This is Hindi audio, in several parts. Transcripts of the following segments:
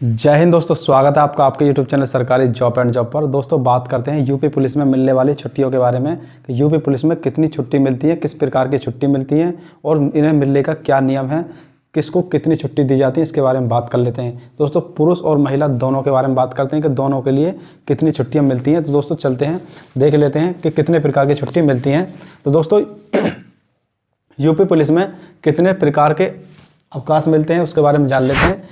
जय हिंद दोस्तों, स्वागत है आपका आपके यूट्यूब चैनल सरकारी जॉब एंड जॉब पर। दोस्तों बात करते हैं यूपी पुलिस में मिलने वाली छुट्टियों के बारे में कि यूपी पुलिस में कितनी छुट्टी मिलती है, किस प्रकार की छुट्टी मिलती है और इन्हें मिलने का क्या नियम है, किसको कितनी छुट्टी दी जाती है, इसके बारे में बात कर लेते हैं। दोस्तों पुरुष और महिला दोनों के बारे में बात करते हैं कि दोनों के लिए कितनी छुट्टियाँ मिलती हैं। तो दोस्तों चलते हैं, देख लेते हैं कि कितने प्रकार की छुट्टी मिलती हैं। तो दोस्तों यूपी पुलिस में कितने प्रकार के अवकाश मिलते हैं उसके बारे में जान लेते हैं।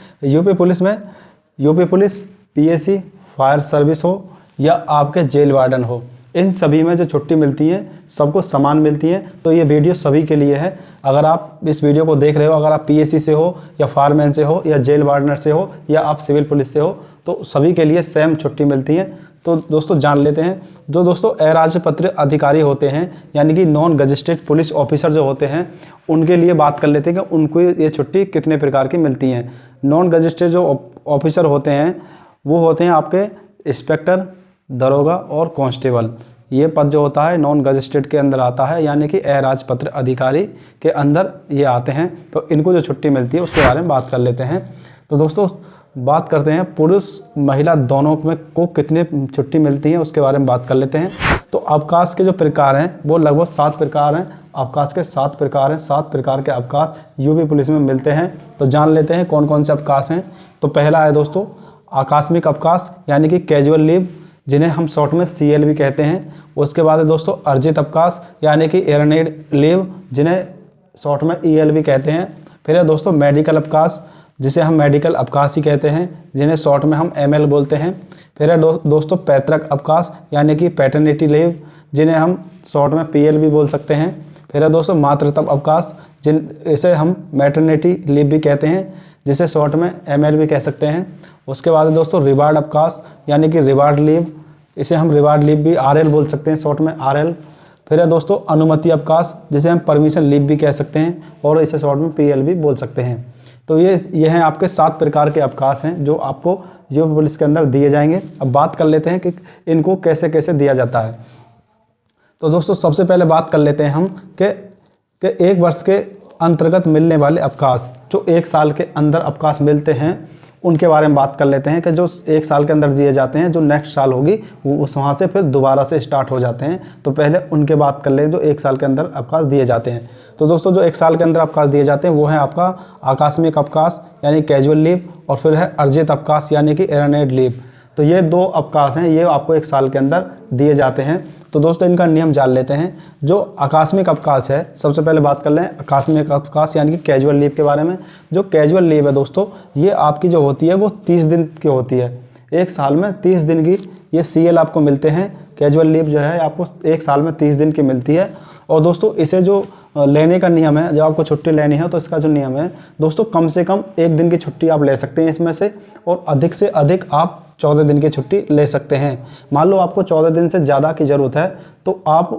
UP police PAC, fire service हो या आपके जेल वार्डन हो, इन सभी में जो छुट्टी मिलती है सबको समान मिलती है। तो ये वीडियो सभी के लिए है। अगर आप इस वीडियो को देख रहे हो, अगर आप पीएसी से हो या फायरमैन से हो या जेल वार्डनर से हो या आप सिविल पुलिस से हो, तो सभी के लिए सेम छुट्टी मिलती है। तो दोस्तों जान लेते हैं। जो दोस्तों अराजपत्रित अधिकारी होते हैं यानी कि नॉन गजेस्टेड पुलिस ऑफिसर जो होते हैं, उनके लिए बात कर लेते हैं कि उनको ये छुट्टी कितने प्रकार की मिलती हैं। नॉन गजेस्टेड जो ऑफिसर होते हैं वो होते हैं आपके इंस्पेक्टर, दरोगा और कांस्टेबल। ये पद जो होता है नॉन गजेस्टेड के अंदर आता है, यानी कि अराजपत्रित अधिकारी के अंदर ये आते हैं। तो इनको जो छुट्टी मिलती है उसके बारे में बात कर लेते हैं। तो दोस्तों बात करते हैं पुरुष महिला दोनों में को कितने छुट्टी मिलती है उसके बारे में बात कर लेते हैं। तो अवकाश के जो प्रकार हैं वो लगभग 7 प्रकार हैं। अवकाश के 7 प्रकार हैं। 7 प्रकार के अवकाश यूपी पुलिस में मिलते हैं। तो जान लेते हैं कौन कौन से अवकाश हैं। तो पहला है दोस्तों आकस्मिक अवकाश यानी कि कैजुअल लीव, जिन्हें हम शॉर्ट में CL भी कहते हैं। उसके बाद है दोस्तों अर्जित अवकाश यानी कि एयरनेड लीव, जिन्हें शॉर्ट में EL भी कहते हैं। फिर है दोस्तों मेडिकल अवकाश, जिसे हम मेडिकल अवकाश ही कहते हैं, जिन्हें शॉर्ट में हम ML बोलते हैं। फिर है दोस्तों पैतृक अवकाश यानी कि पैटर्निटी लीव, जिन्हें हम शॉर्ट में PL भी बोल सकते हैं। फिर है दोस्तों मातृत्व अवकाश, इसे हम मैटरनिटी लीव भी कहते हैं, जिसे शॉर्ट में ML भी कह सकते हैं। उसके बाद दोस्तों रिवार्ड अवकाश यानी कि रिवार्ड लीव, इसे हम रिवार्ड लीव भी RL बोल सकते हैं, शॉर्ट में RL। फिर है दोस्तों अनुमति अवकाश, जिसे हम परमिशन लीव भी कह सकते हैं और इसे शॉर्ट में PL भी बोल सकते हैं। तो ये हैं आपके 7 प्रकार के अवकाश हैं जो आपको यूपी पुलिस के अंदर दिए जाएंगे। अब बात कर लेते हैं कि इनको कैसे कैसे दिया जाता है। तो दोस्तों सबसे पहले बात कर लेते हैं हम कि 1 वर्ष के अंतर्गत मिलने वाले अवकाश, जो 1 साल के अंदर अवकाश मिलते हैं उनके बारे में बात कर लेते हैं कि जो 1 साल के अंदर दिए जाते हैं, जो नेक्स्ट साल होगी वो उस वहाँ से फिर दोबारा से स्टार्ट हो जाते हैं। तो पहले उनके बात कर लें जो 1 साल के अंदर अवकाश दिए जाते हैं। तो दोस्तों जो 1 साल के अंदर अवकाश दिए जाते हैं वो है आपका आकस्मिक अवकाश यानी कैजुअल लीव, और फिर है अर्जित अवकाश यानी कि एयरनेड लीव। तो ये 2 अवकाश हैं, ये आपको 1 साल के अंदर दिए जाते हैं। तो दोस्तों इनका नियम जान लेते हैं। जो आकस्मिक अवकाश है, सबसे पहले बात कर लें आकस्मिक अवकाश यानी कि कैजुअल लीव के बारे में। जो कैजुअल लीव है दोस्तों, ये आपकी जो होती है वो 30 दिन की होती है। 1 साल में 30 दिन की ये CL आपको मिलते हैं। कैजुअल लीव जो है आपको 1 साल में 30 दिन की मिलती है। और दोस्तों इसे जो लेने का नियम है, जब आपको छुट्टी लेनी है तो इसका जो नियम है दोस्तों, कम से कम 1 दिन की छुट्टी आप ले सकते हैं इसमें से, और अधिक से अधिक आप 14 दिन की छुट्टी ले सकते हैं। मान लो आपको 14 दिन से ज़्यादा की ज़रूरत है तो आप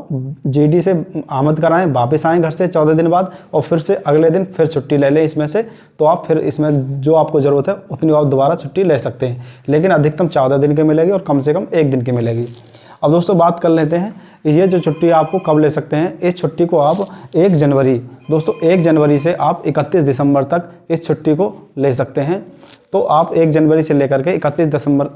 GD से आमद कराएं, वापस आएँ घर से 14 दिन बाद, और फिर से अगले दिन फिर छुट्टी ले लें इसमें से। तो आप फिर इसमें जो आपको ज़रूरत है उतनी आप दोबारा छुट्टी ले सकते हैं, लेकिन अधिकतम 14 दिन की मिलेगी और कम से कम 1 दिन की मिलेगी। अब दोस्तों बात कर लेते हैं ये जो छुट्टी आपको कब ले सकते हैं। इस छुट्टी को आप 1 जनवरी, दोस्तों 1 जनवरी से आप 31 दिसंबर तक इस छुट्टी को ले सकते हैं। तो आप 1 जनवरी से लेकर के 31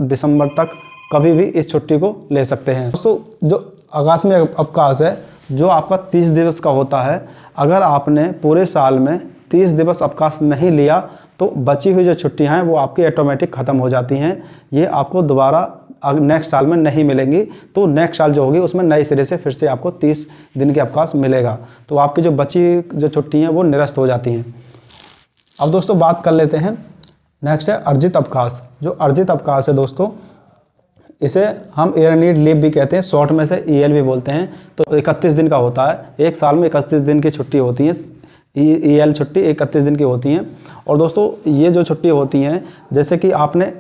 दिसंबर तक कभी भी इस छुट्टी को ले सकते हैं। दोस्तों जो आकस्मिक अवकाश है जो आपका 30 दिवस का होता है, अगर आपने पूरे साल में 30 दिवस अवकाश नहीं लिया तो बची हुई जो छुट्टियां हैं वो आपकी ऑटोमेटिक ख़त्म हो जाती हैं। ये आपको दोबारा नेक्स्ट साल में नहीं मिलेंगी। तो नेक्स्ट साल जो होगी उसमें नए सिरे से फिर से आपको 30 दिन के अवकाश मिलेगा। तो आपकी जो बची जो छुट्टी हैं वो निरस्त हो जाती हैं। अब दोस्तों बात कर लेते हैं, नेक्स्ट है अर्जित अवकाश। जो अर्जित अवकाश है दोस्तों, इसे हम एयरनेड लीव भी कहते हैं, शॉर्ट में से EL भी बोलते हैं। तो 31 दिन का होता है। 1 साल में 31 दिन की छुट्टी होती है। EL छुट्टी 31 दिन की होती हैं। और दोस्तों ये जो छुट्टी होती हैं, जैसे कि आपने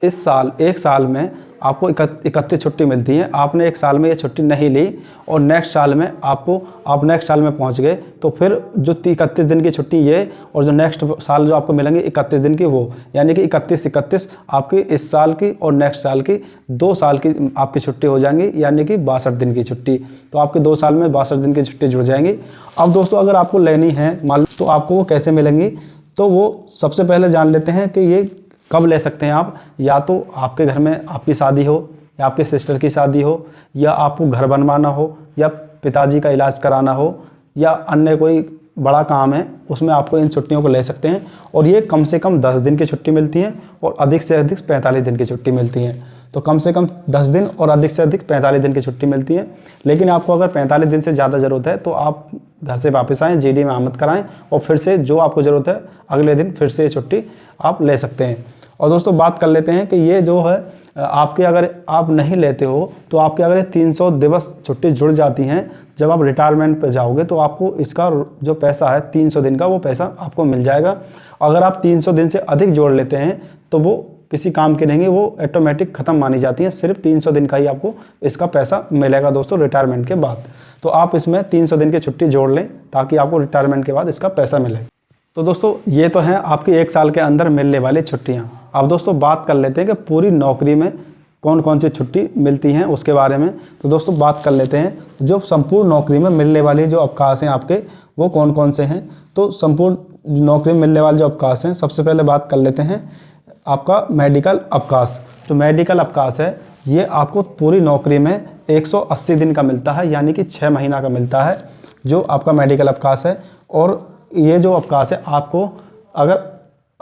इस साल 1 साल में आपको 31 छुट्टी मिलती है, आपने 1 साल में ये छुट्टी नहीं ली और नेक्स्ट साल में आप नेक्स्ट साल में पहुंच गए, तो फिर जो 31 दिन की छुट्टी ये और जो नेक्स्ट साल जो आपको मिलेंगे 31 दिन की, वो यानी कि 31 आपकी इस साल की और नेक्स्ट साल की 2 साल की आपकी छुट्टी हो जाएंगी, यानी कि 62 दिन की छुट्टी। तो आपकी 2 साल में 62 दिन की छुट्टी जुड़ जाएंगी। अब दोस्तों अगर आपको लेनी है मान लो, तो आपको वो कैसे मिलेंगी, तो वो सबसे पहले जान लेते हैं कि ये कब ले सकते हैं आप, या तो आपके घर में आपकी शादी हो, या आपके सिस्टर की शादी हो, या आपको घर बनवाना हो, या पिताजी का इलाज कराना हो, या अन्य कोई बड़ा काम है, उसमें आपको इन छुट्टियों को ले सकते हैं। और ये कम से कम 10 दिन की छुट्टी मिलती है और अधिक से अधिक 45 दिन की छुट्टी मिलती है। तो कम से कम 10 दिन और अधिक से अधिक 45 दिन की छुट्टी मिलती है। लेकिन आपको अगर 45 दिन से ज़्यादा ज़रूरत है तो आप घर से वापस आएँ, जीडी में आमद कराएं और फिर से जो आपको ज़रूरत है अगले दिन फिर से ये छुट्टी आप ले सकते हैं। और दोस्तों बात कर लेते हैं कि ये जो है आपके, अगर आप नहीं लेते हो तो आपके अगर 300 दिवस छुट्टी जुड़ जाती हैं, जब आप रिटायरमेंट पर जाओगे तो आपको इसका जो पैसा है 300 दिन का, वो पैसा आपको मिल जाएगा। अगर आप 300 दिन से अधिक जोड़ लेते हैं तो वो किसी काम की नहीं, वो ऑटोमेटिक ख़त्म मानी जाती है। सिर्फ 300 दिन का ही आपको इसका पैसा मिलेगा दोस्तों रिटायरमेंट के बाद। तो आप इसमें 300 दिन की छुट्टी जोड़ लें ताकि आपको रिटायरमेंट के बाद इसका पैसा मिले। तो दोस्तों ये तो हैं आपकी 1 साल के अंदर मिलने वाली छुट्टियाँ। अब दोस्तों बात कर लेते हैं कि पूरी नौकरी में कौन कौन सी छुट्टी मिलती हैं उसके बारे में। तो दोस्तों बात कर लेते हैं जो संपूर्ण नौकरी में मिलने वाले जो अवकाश हैं आपके, वो कौन कौन से हैं। तो संपूर्ण नौकरी में मिलने वाले जो अवकाश हैं, सबसे पहले बात कर लेते हैं आपका मेडिकल अवकाश। तो मेडिकल अवकाश है, ये आपको पूरी नौकरी में 180 दिन का मिलता है, यानी कि 6 महीना का मिलता है जो आपका मेडिकल अवकाश है। और ये जो अवकाश है, आपको अगर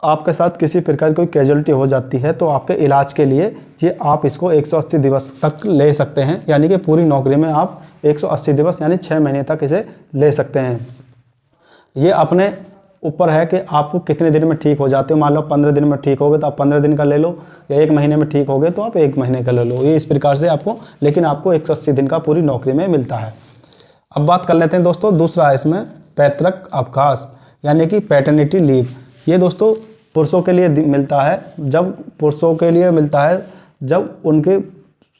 आपके साथ किसी प्रकार की कोई कैजुअलिटी हो जाती है तो आपके इलाज के लिए ये आप इसको 180 दिवस तक ले सकते हैं, यानी कि पूरी नौकरी में आप 180 दिवस यानी 6 महीने तक इसे ले सकते हैं। ये अपने ऊपर है कि आपको कितने दिन में ठीक हो जाते हो। मान लो 15 दिन में ठीक हो गए तो आप 15 दिन का ले लो, या 1 महीने में ठीक हो गए तो आप 1 महीने का ले लो। ये इस प्रकार से आपको, लेकिन आपको 180 दिन का पूरी नौकरी में मिलता है। अब बात कर लेते हैं दोस्तों, दूसरा है इसमें पैतृक अवकाश, यानी कि पैटर्निटी लीव। ये दोस्तों पुरुषों के लिए मिलता है, जब उनकी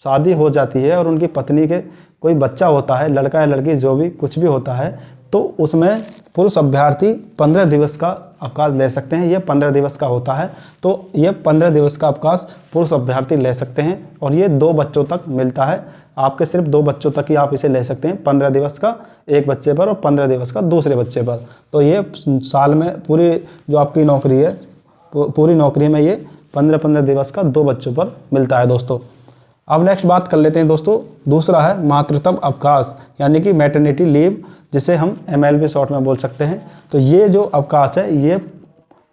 शादी हो जाती है और उनकी पत्नी के कोई बच्चा होता है, लड़का या लड़की जो भी कुछ भी होता है, तो उसमें पुरुष अभ्यर्थी 15 दिवस का अवकाश ले सकते हैं। ये 15 दिवस का होता है, तो ये 15 दिवस का अवकाश पुरुष अभ्यर्थी ले सकते हैं और ये 2 बच्चों तक मिलता है। आपके सिर्फ 2 बच्चों तक ही आप इसे ले सकते हैं, 15 दिवस का एक बच्चे पर और 15 दिवस का दूसरे बच्चे पर। तो ये साल में पूरी जो आपकी नौकरी है, पूरी नौकरी में ये 15-15 दिवस का 2 बच्चों पर मिलता है दोस्तों। अब नेक्स्ट बात कर लेते हैं दोस्तों, दूसरा है मातृत्व अवकाश, यानी कि मैटरनिटी लीव, जिसे हम MLV शॉर्ट में बोल सकते हैं। तो ये जो अवकाश है ये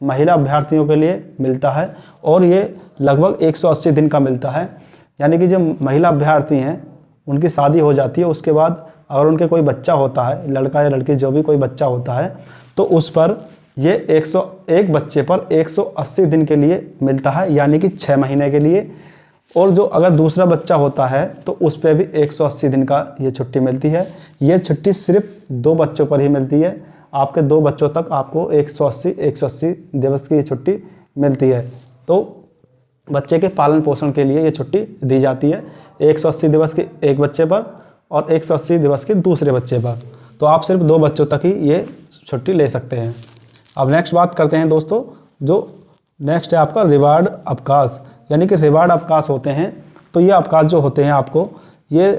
महिला अभ्यर्थियों के लिए मिलता है और ये लगभग 180 दिन का मिलता है। यानी कि जो महिला अभ्यर्थी हैं उनकी शादी हो जाती है, उसके बाद अगर उनके कोई बच्चा होता है, लड़का या लड़की जो भी कोई बच्चा होता है, तो उस पर ये 101 बच्चे पर 180 दिन के लिए मिलता है, यानी कि 6 महीने के लिए। और जो अगर दूसरा बच्चा होता है तो उस पर भी 180 दिन का ये छुट्टी मिलती है। ये छुट्टी सिर्फ 2 बच्चों पर ही मिलती है। आपके 2 बच्चों तक आपको 180 दिवस की ये छुट्टी मिलती है। तो बच्चे के पालन पोषण के लिए ये छुट्टी दी जाती है, 180 दिवस के एक बच्चे पर और 180 दिवस के दूसरे बच्चे पर। तो आप सिर्फ 2 बच्चों तक ही ये छुट्टी ले सकते हैं। अब नेक्स्ट बात करते हैं दोस्तों, जो नेक्स्ट है आपका रिवार्ड अवकाश, यानी कि रिवार्ड अवकाश होते हैं। तो ये अवकाश जो होते हैं आपको, ये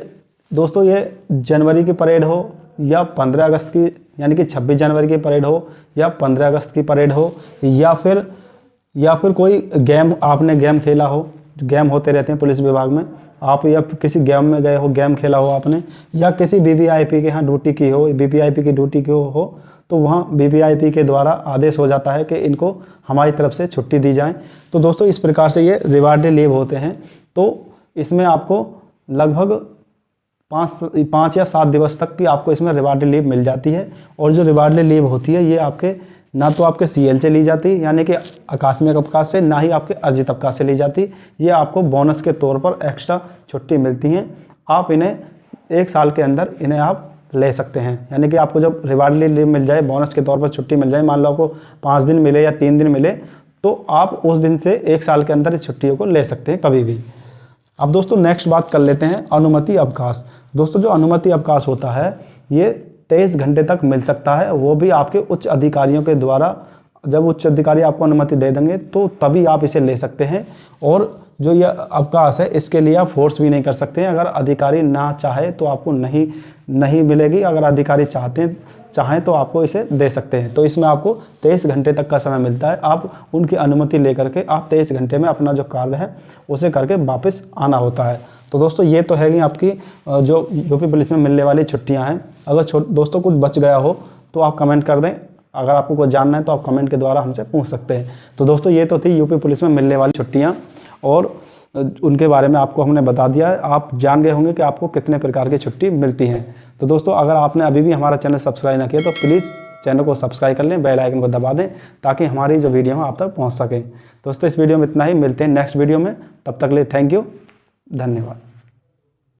दोस्तों ये जनवरी की परेड हो या 15 अगस्त की, यानी कि 26 जनवरी की परेड हो या 15 अगस्त की परेड हो, या फिर कोई गेम, आपने गेम खेला हो, गेम होते रहते हैं पुलिस विभाग में, आप या किसी गेम में गए हो, गेम खेला हो आपने, या किसी BVIP के यहाँ ड्यूटी की हो, BPIP की ड्यूटी की हो, तो वहाँ BPIP के द्वारा आदेश हो जाता है कि इनको हमारी तरफ से छुट्टी दी जाए। तो दोस्तों इस प्रकार से ये रिवार्ड लीव होते हैं। तो इसमें आपको लगभग 5 या 7 दिवस तक की आपको इसमें रिवार्ड लीव मिल जाती है। और जो रिवार्ड लीव होती है ये आपके ना तो आपके CL से ली जाती, यानी कि आकस्मिक अवकाश से, ना ही आपके अर्जित अवकाश से ली जाती। ये आपको बोनस के तौर पर एक्स्ट्रा छुट्टी मिलती हैं। आप इन्हें 1 साल के अंदर इन्हें आप ले सकते हैं। यानी कि आपको जब रिवार्ड लीव मिल जाए, बोनस के तौर पर छुट्टी मिल जाए, मान लो आपको 5 दिन मिले या 3 दिन मिले, तो आप उस दिन से 1 साल के अंदर इस छुट्टियों को ले सकते हैं कभी भी। अब दोस्तों नेक्स्ट बात कर लेते हैं अनुमति अवकाश। दोस्तों जो अनुमति अवकाश होता है ये 23 घंटे तक मिल सकता है, वो भी आपके उच्च अधिकारियों के द्वारा जब उच्च अधिकारी आपको अनुमति दे देंगे तो तभी आप इसे ले सकते हैं। और जो ये अवकाश है इसके लिए आप फोर्स भी नहीं कर सकते हैं। अगर अधिकारी ना चाहे तो आपको नहीं मिलेगी, अगर अधिकारी चाहें तो आपको इसे दे सकते हैं। तो इसमें आपको 23 घंटे तक का समय मिलता है। आप उनकी अनुमति लेकर के आप 23 घंटे में अपना जो कार्य है उसे करके वापस आना होता है। तो दोस्तों ये तो है कि आपकी जो यूपी पुलिस में मिलने वाली छुट्टियाँ हैं। अगर दोस्तों कुछ बच गया हो तो आप कमेंट कर दें। अगर आपको कुछ जानना है तो आप कमेंट के द्वारा हमसे पूछ सकते हैं। तो दोस्तों ये तो थी यूपी पुलिस में मिलने वाली छुट्टियाँ और उनके बारे में आपको हमने बता दिया है। आप जान गए होंगे कि आपको कितने प्रकार की छुट्टी मिलती हैं। तो दोस्तों अगर आपने अभी भी हमारा चैनल सब्सक्राइब ना किया तो प्लीज़ चैनल को सब्सक्राइब कर लें, बेल आइकन को दबा दें ताकि हमारी जो वीडियो है आप तक पहुंच सके। दोस्तों इस वीडियो में इतना ही, मिलते हैं नेक्स्ट वीडियो में। तब तक के लिए थैंक यू, धन्यवाद।